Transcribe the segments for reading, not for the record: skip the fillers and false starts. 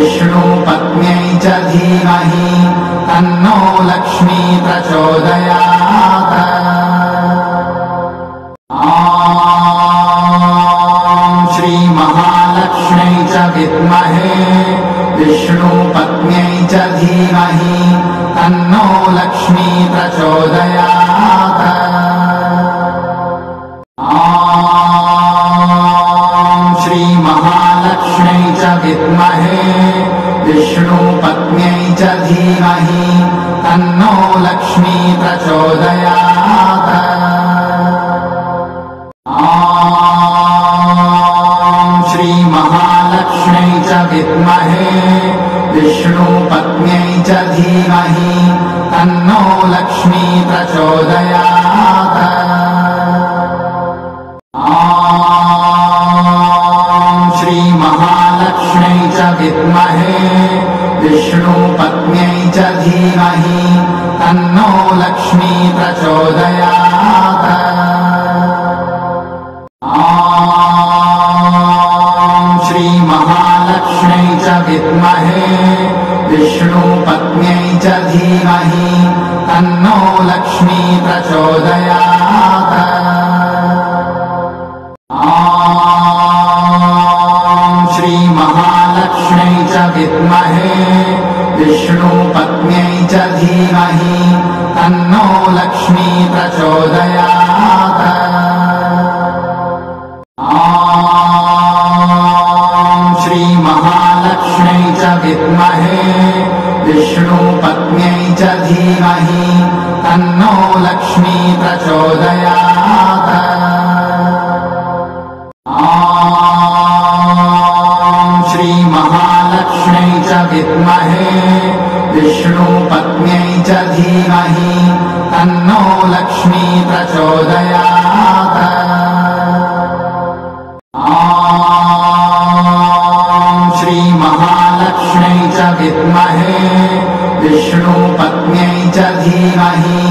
विष्णुपत्न्यै च धीमहि तन्नो लक्ष्मी प्रचोदयात्। ॐ श्रीमहालक्ष्म्यै च विद्महे विष्णुपत्न्यै च धीमहि तन्नो लक्ष्मी प्रचोदयात्। ॐ श्रीमहालक्ष्म्यै च विद्महे विष्णुपत्न्यै च धीमहि तन्नो लक्ष्मी प्रचोदयात्। ॐ श्रीमहालक्ष्म्यै च विद्महे विष्णुपत्न्यै च धीमहि तन्नो लक्ष्मी प्रचोदयात्। ॐ श्रीमहालक्ष्म्यै च विद्महे विष्णुपत्न्यै च धीमहि तन्नो लक्ष्मी प्रचोदयात्। ॐ श्रीमहालक्ष्म्यै च विद्महे विष्णुपत्न्यै च धीमहि तन्नो लक्ष्मी प्रचोदयात्। ॐ श्रीमहालक्ष्म्यै च विद्महे विष्णुपत्न्यै च धीमहि तन्नो लक्ष्मी प्रचोदयात्। ॐ श्रीमहालक्ष्म्यै च विद्महे विष्णुपत्न्यै च धीमहि तन्नो लक्ष्मी प्रचोदयात्। ॐ श्रीमहालक्ष्म्यै च विद्महे विष्णुपत्न्यै च धीमहि तन्नो लक्ष्मी प्रचोदयात्। ॐ श्रीमहालक्ष्म्यै च विद्महे विष्णुपत्न्यै च धीमहि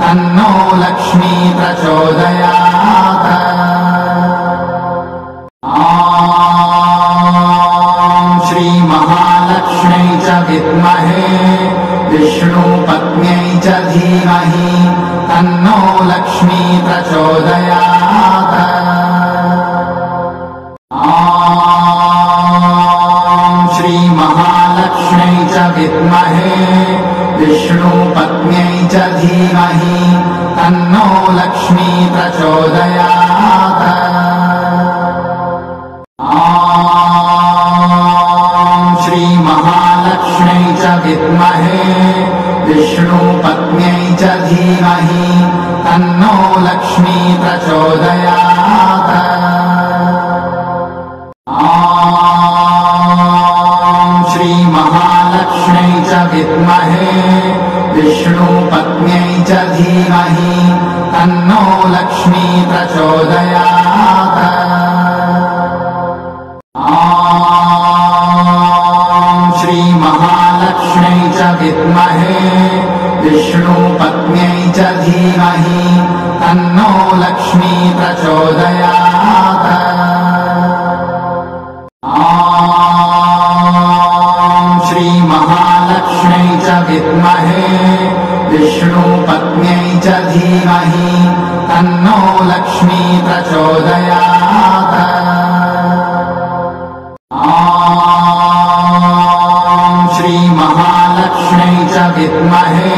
तन्नो लक्ष्मी प्रचोदयात्। ॐ श्रीमहालक्ष्म्यै च विद्महे विष्णुपत्न्यै च धीमहि तन्नो लक्ष्मी प्रचोदयात्। ॐ श्रीमहालक्ष्म्यै च विद्महे विष्णुपत्न्यै च धीमहि तन्नो लक्ष्मी प्रचोदयात्। ॐ श्रीमहालक्ष्म्यै च विद्महे विष्णुपत्न्यै च धीमहि तन्नो लक्ष्मी प्रचोदयात्। ॐ श्रीमहालक्ष्म्यै च विद्महे विष्णुपत्न्यै च धीमहि तन्नो लक्ष्मी प्रचोदयात्। ॐ श्रीमहालक्ष्म्यै च विद्महे विष्णुपत्न्यै च धीमहि तन्नो लक्ष्मी प्रचोदयात्। ॐ श्रीमहालक्ष्म्यै च विद्महे विष्णुपत्न्यै च धीमहि तन्नो लक्ष्मी प्रचोदयात्। ॐ श्रीमहालक्ष्म्यै च विद्महे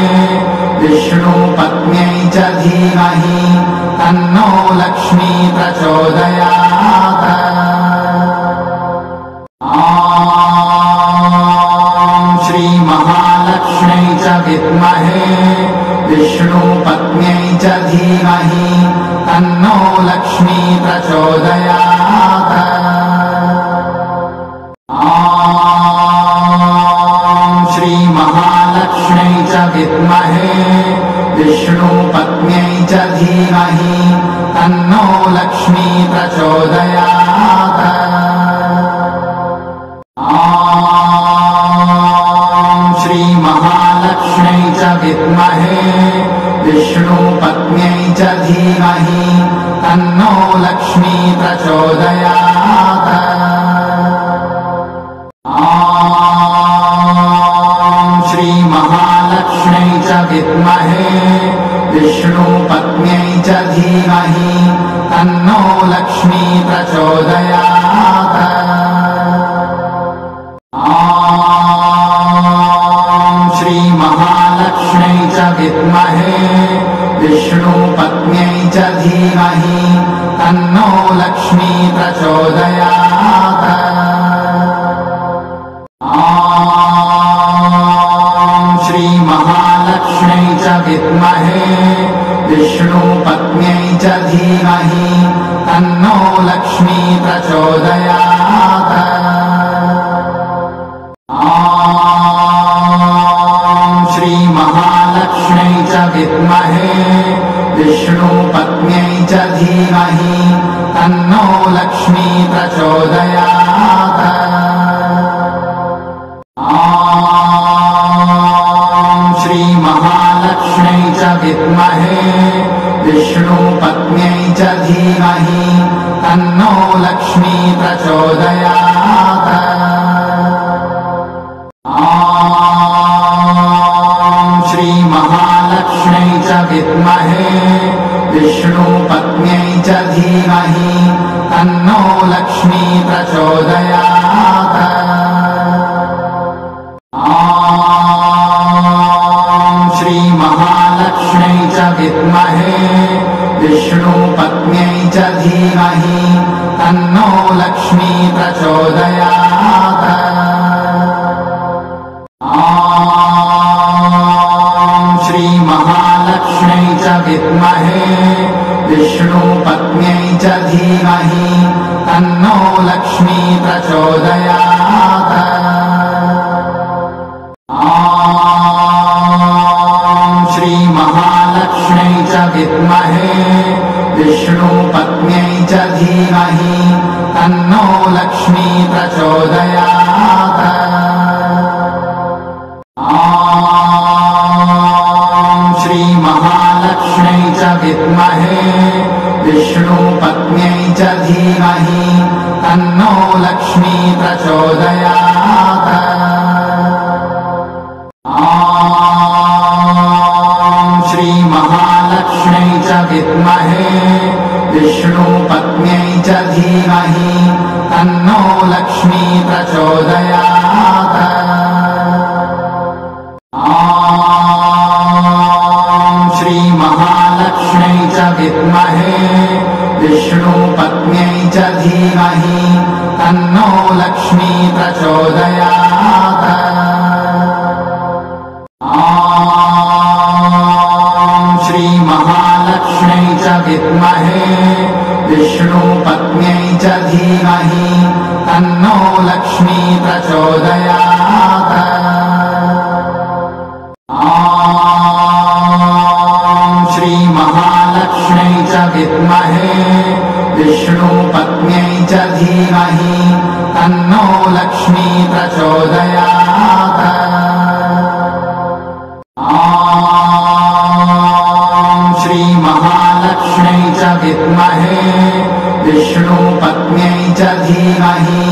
विष्णुपत्न्यै च धीमहि तन्नो लक्ष्मी प्रचोदयात्। ॐ श्रीमहालक्ष्म्यै च विद्महे विष्णुपत्न्यै च धीमहि तन्नो लक्ष्मी प्रचोदयात्। ॐ श्रीमहालक्ष्म्यै च विद्महे विष्णुपत्न्यै च धीमहि तन्नो लक्ष्मी प्रचोदयात्। ॐ श्रीमहालक्ष्म्यै च विद्महे विष्णुपत्न्यै च धीमहि तन्नो लक्ष्मी प्रचोदयात्। ॐ च धीमहि तन्नो लक्ष्मी प्रचोदयात्। ॐ श्री महालक्ष्म्यै च विद्महे विष्णुपत्न्यै च धीमहि तन्नो लक्ष्मी प्रचोदयात्। ॐ श्री महालक्ष्म्यै च विद्महे विष्णुपत्न्यै च धीमहि तन्नो लक्ष्मी प्रचोदयात्। ॐ श्री महालक्ष्म्यै च विद्महे विष्णुपत्न्यै च धीमहि तन्नो लक्ष्मी प्रचोदयात्। ॐ श्री महालक्ष्म्यै च विद्महे विष्णुपत्न्यै च धीमहि तन्नो लक्ष्मी प्रचोदयात्। ॐ श्री महालक्ष्म्यै च विद्महे विष्णुपत्न्यै च धीमहि तन्नो लक्ष्मी प्रचोदयात्। ॐ श्री महालक्ष्म्यै च विद्महे विष्णुपत्न्यै च धीमहि तन्नो लक्ष्मी प्रचोदयात्। ॐ श्री महालक्ष्म्यै च विद्महे विष्णुपत्न्यै च धीमहि तन्नो लक्ष्मी प्रचोदयात्। ॐ श्री महालक्ष्म्यै च विद्महे विष्णुपत्न्यै च धीमहि तन्नो लक्ष्मी प्रचोदयात्। ॐ श्री महालक्ष्म्यै च विद्महे विष्णुपत्न्यै च धीमहि तन्नो लक्ष्मी प्रचोदयात्। ॐ श्री महालक्ष्म्यै च विद्महे विष्णुपत्न्यै च धीमहि तन्नो लक्ष्मी प्रचोदयात्। ॐ श्री महालक्ष्म्यै च विद्महे विष्णुपत्न्यै च धीमहि तन्नो लक्ष्मी प्रचोदयात्। ॐ श्री महालक्ष्म्यै च विद्महे विष्णुपत्न्यै च धीमहि तन्नो लक्ष्मी प्रचोदयात्। ॐ श्री महालक्ष्म्यै च विद्महे विष्णुपत्न्यै च धीमहि तन्नो लक्ष्मी प्रचोदयात्। ॐ श्री महालक्ष्म्यै च विद्महे विष्णुपत्न्यै च धीमहि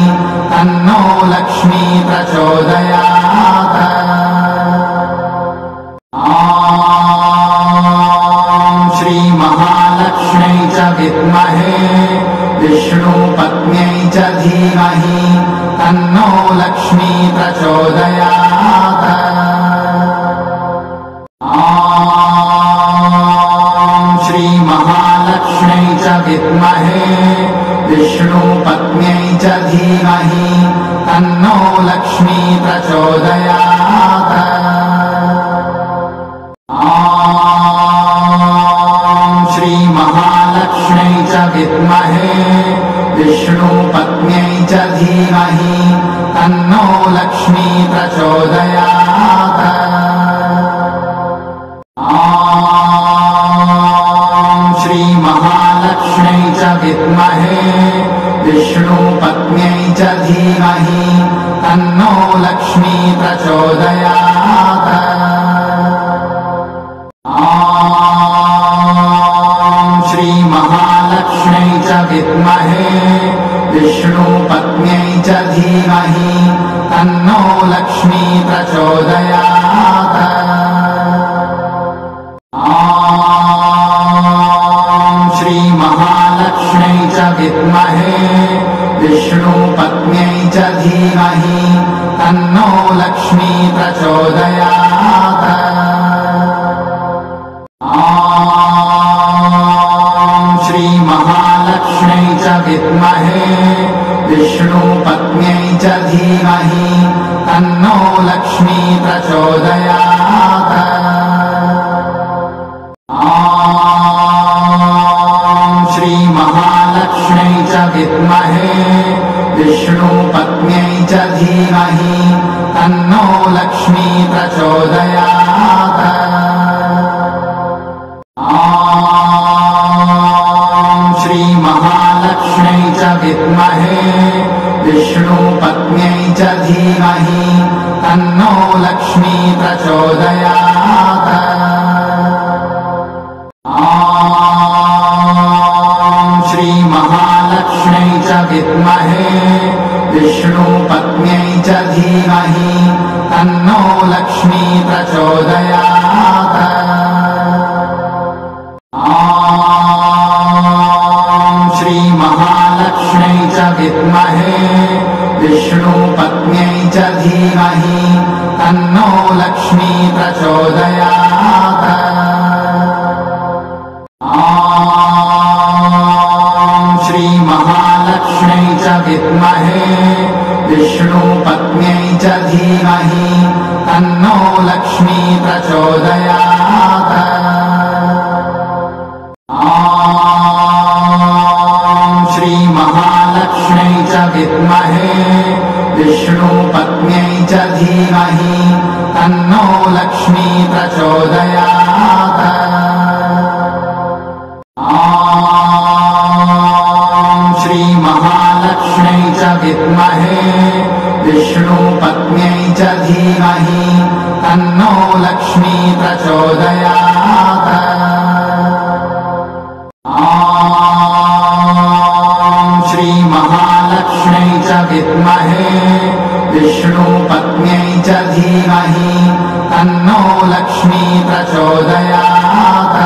तन्नो लक्ष्मी प्रचोदयात्। ॐ श्री महालक्ष्म्यै च विद्महे विष्णुपत्न्यै च धीमहि तन्नो लक्ष्मी प्रचोदयात्। ॐ श्री महालक्ष्म्यै च विद्महे विष्णुपत्न्यै च धीमहि तन्नो लक्ष्मी प्रचोदयात्। ॐ श्री महालक्ष्म्यै च विद्महे विष्णुपत्न्यै च धीमहि तन्नो लक्ष्मी प्रचोदयात्। ॐ श्री महालक्ष्म्यै च विद्महे विष्णुपत्न्यै च धीमहि तन्नो लक्ष्मी प्रचोदयात्। ॐ श्री महालक्ष्म्यै च विद्महे विष्णुपत्न्यै च धीमहि तन्नो लक्ष्मी प्रचोदयात्। ॐ च विद्महे विष्णुपत्न्यै च धीमहि तन्नो लक्ष्मी प्रचोदयात्। श्रीमहालक्ष्म्यै च विद्महे विष्णुपत्न्यै च धीमहि तन्नो लक्ष्मी प्रचोदयात्। श्रीमहालक्ष्म्यै च विद्महे विष्णुपत्न्यै च धीमहि तन्नो लक्ष्मी प्रचोदयात्। श्रीमहालक्ष्म्यै च विद्महे विष्णुपत्न्यै च धीमहि तन्नो लक्ष्मी प्रचोदयात्। श्रीमहालक्ष्म्यै च विद्महे विष्णुपत्न्यै च धीमहि तन्नो लक्ष्मी प्रचोदयात्। श्रीमहालक्ष्म्यै च विद्महे विष्णुपत्न्यै च धीमहि तन्नो लक्ष्मी प्रचोदयात्। श्रीमहालक्ष्म्यै च विद्महे विष्णुपत्न्यै च धीमहि तन्नो लक्ष्मी प्रचोदयात्। श्रीमहालक्ष्म्यै च विद्महे विष्णुपत्न्यै च धीमहि तन्नो लक्ष्मी प्रचोदयात्। श्रीमहालक्ष्म्यै च विद्महे विष्णुपत्न्यै च धीमहि तन्नो लक्ष्मी प्रचोदयात्। श्रीमहालक्ष्म्यै च विद्महे विष्णुपत्न्यै च धीमहि तन्नो लक्ष्मी प्रचोदयात्।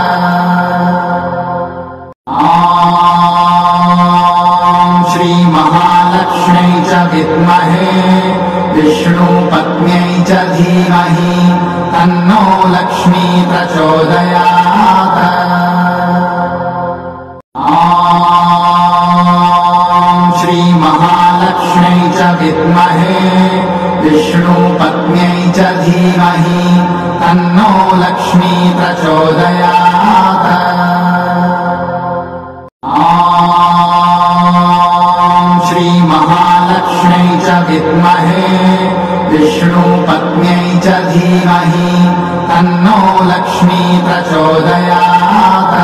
श्रीमहालक्ष्म्यै च विद्महे विष्णुपत्न्यै च धीमहि तन्नो लक्ष्मी प्रचोदयात्। श्रीमहालक्ष्म्यै च विद्महे विष्णुपत्न्यै च धीमहि तन्नो लक्ष्मी प्रचोदयात्। श्रीमहालक्ष्म्यै च विद्महे विष्णुपत्न्यै च धीमहि तन्नो लक्ष्मी प्रचोदयात्।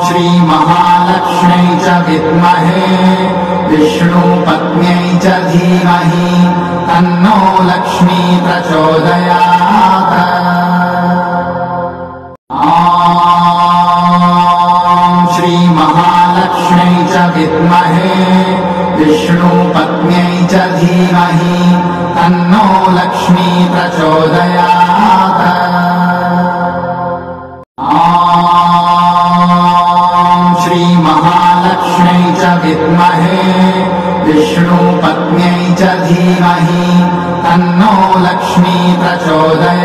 श्रीमहालक्ष्म्यै च विद्महे विष्णुपत्न्यै च धीमहि तन्नो लक्ष्मी प्रचोदयात्। श्रीमहालक्ष्म्यै च विद्महे विष्णुपत्न्यै च धीमहि तन्नो लक्ष्मी प्रचोदयात्। श्रीमहालक्ष्म्यै च विद्महे विष्णुपत्न्यै च धीमहि तन्नो लक्ष्मी प्रचोदयात्।